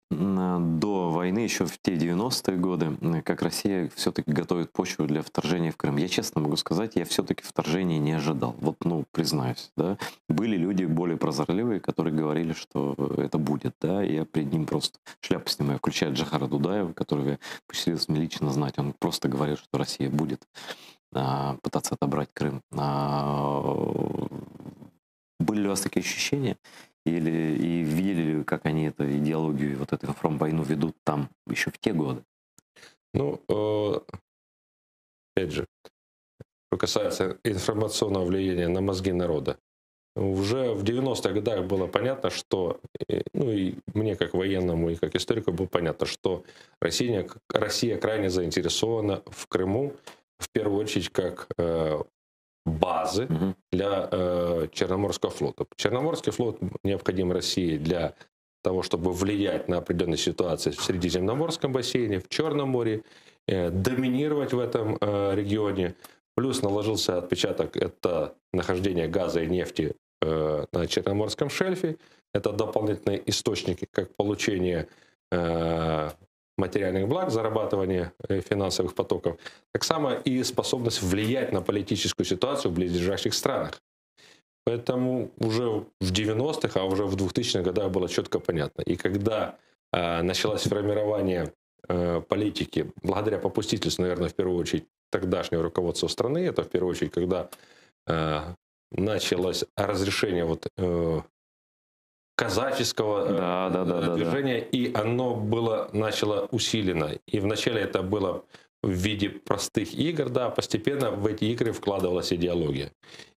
до войны, еще в те 90-е годы, как Россия все-таки готовит почву для вторжения в Крым. Я честно могу сказать, я все-таки вторжения не ожидал. Вот, ну, признаюсь, да. Были люди более прозорливые, которые говорили, что это будет, да. И я перед ним просто шляпу снимаю, включая Джохара Дудаева, которого я посчастливился мне лично знать. Он просто говорил, что Россия будет пытаться отобрать Крым. Были ли у вас такие ощущения? Или и видели ли, как они эту идеологию, и вот эту информвойну ведут там еще в те годы? Ну, опять же, что касается информационного влияния на мозги народа, уже в 90-х годах было понятно, что, ну и мне как военному, и как историку было понятно, что Россия крайне заинтересована в Крыму, в первую очередь, как базы Мгм. для Черноморского флота. Черноморский флот необходим России для того, чтобы влиять на определенные ситуации в Средиземноморском бассейне, в Черном море, доминировать в этом регионе. Плюс наложился отпечаток — это нахождение газа и нефти на Черноморском шельфе. Это дополнительные источники как получения материальных благ, зарабатывания финансовых потоков, так само и способность влиять на политическую ситуацию в близлежащих странах. Поэтому уже в 90-х, а уже в 2000-х годах было четко понятно. И когда началось формирование политики, благодаря попустительству, наверное, в первую очередь, тогдашнего руководства страны, это в первую очередь, когда началось разрешение казаческого Да. движения, и оно начало усилено. И вначале это было в виде простых игр, да, постепенно в эти игры вкладывалась идеология.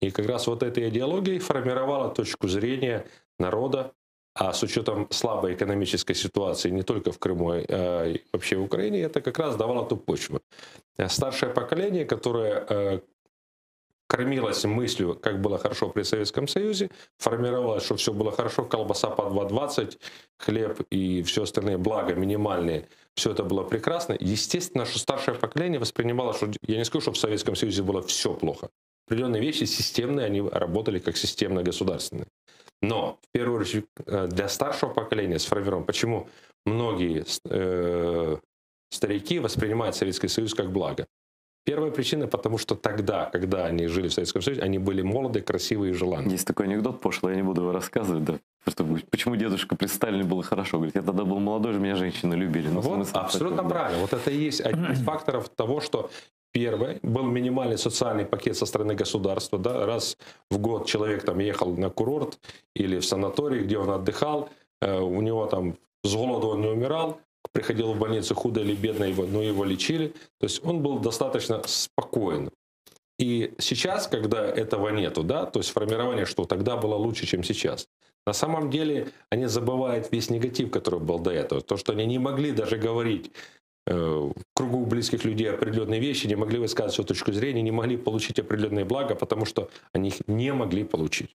И как раз вот эта идеология формировала точку зрения народа, а с учетом слабой экономической ситуации не только в Крыму, а и вообще в Украине, это как раз давало ту почву. Старшее поколение, которое кормилась мыслью, как было хорошо при Советском Союзе, формировалось, что все было хорошо, колбаса по 2,20, хлеб и все остальные блага минимальные, все это было прекрасно. Естественно, что старшее поколение воспринимало, что я не скажу, что в Советском Союзе было все плохо. Определенные вещи системные, они работали как системно-государственные. Но, в первую очередь, для старшего поколения сформирован, почему многие старики воспринимают Советский Союз как благо. Первая причина, потому что тогда, когда они жили в Советском Союзе, они были молоды, красивые и желанные. Есть такой анекдот пошлый, я не буду его рассказывать, да. Почему дедушка при Сталине было хорошо? Говорит, я тогда был молодой же, меня женщины любили. Ну, Вот, смысл абсолютно такой, да. правильно. Вот это и есть один из факторов того, что первый был минимальный социальный пакет со стороны государства. Да? Раз в год человек там ехал на курорт или в санаторий, где он отдыхал, у него там с голоду он не умирал, приходил в больницу худо или бедно, но его лечили. То есть он был достаточно спокоен. И сейчас, когда этого нету, да, то есть формирование, что тогда было лучше, чем сейчас, на самом деле они забывают весь негатив, который был до этого. То, что они не могли даже говорить в кругу близких людей определенные вещи, не могли высказать свою точку зрения, не могли получить определенные блага, потому что они их не могли получить.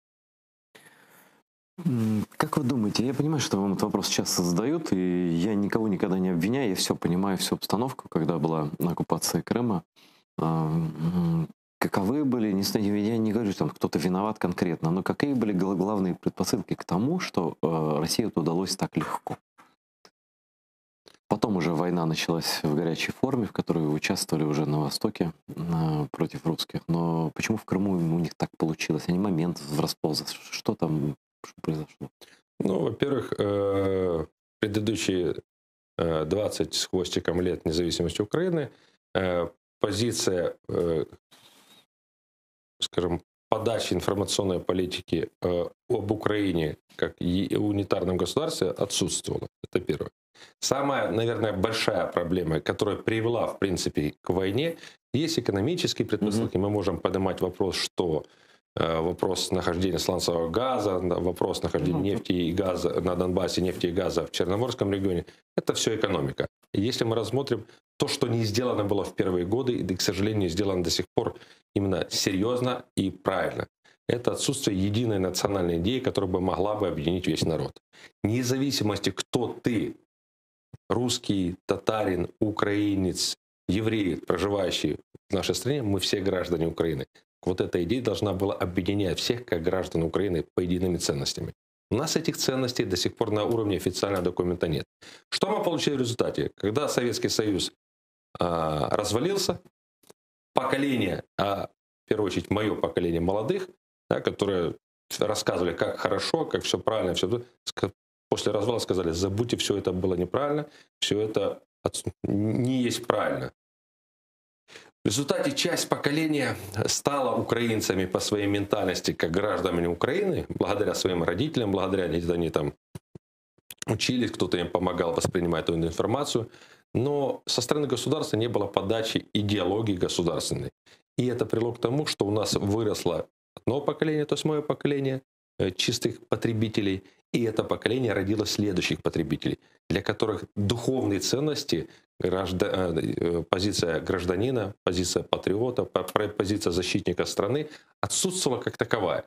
Как вы думаете, я понимаю, что вам этот вопрос часто задают, и я никого никогда не обвиняю, я все понимаю, всю обстановку, когда была оккупация Крыма. Каковы были, не знаю, я не говорю, что там кто-то виноват конкретно, но какие были главные предпосылки к тому, что России это удалось так легко? Потом уже война началась в горячей форме, в которой вы участвовали уже на Востоке против русских. Но почему в Крыму у них так получилось? Они момент врасполз. Что там произошло? Ну, во-первых, предыдущие 20 с хвостиком лет независимости Украины позиция, скажем, подачи информационной политики об Украине как унитарном государстве отсутствовала. Это первое. Самая, наверное, большая проблема, которая привела, в принципе, к войне, есть экономические предпосылки. Мы можем поднимать вопрос, что вопрос нахождения сланцевого газа, вопрос нахождения нефти и газа на Донбассе, нефти и газа в Черноморском регионе. Это все экономика. И если мы рассмотрим то, что не сделано было в первые годы, и, к сожалению, не сделано до сих пор именно серьезно и правильно, это отсутствие единой национальной идеи, которая бы могла бы объединить весь народ. Вне зависимости, кто ты, русский, татарин, украинец, еврей, проживающий в нашей стране, мы все граждане Украины. Вот эта идея должна была объединять всех как граждан Украины по едиными ценностями. У нас этих ценностей до сих пор на уровне официального документа нет. Что мы получили в результате? Когда Советский Союз развалился, поколение, в первую очередь мое поколение молодых, да, которые рассказывали, как хорошо, как все правильно, все, после развала сказали, забудьте, все это было неправильно, все это не есть правильно. В результате часть поколения стала украинцами по своей ментальности, как гражданами Украины, благодаря своим родителям, благодаря они там учились, кто-то им помогал воспринимать эту информацию. Но со стороны государства не было подачи идеологии государственной. И это привело к тому, что у нас выросло одно поколение, то есть мое поколение чистых потребителей, и это поколение родило следующих потребителей, для которых духовные ценности, позиция гражданина, позиция патриота, позиция защитника страны отсутствовала как таковая.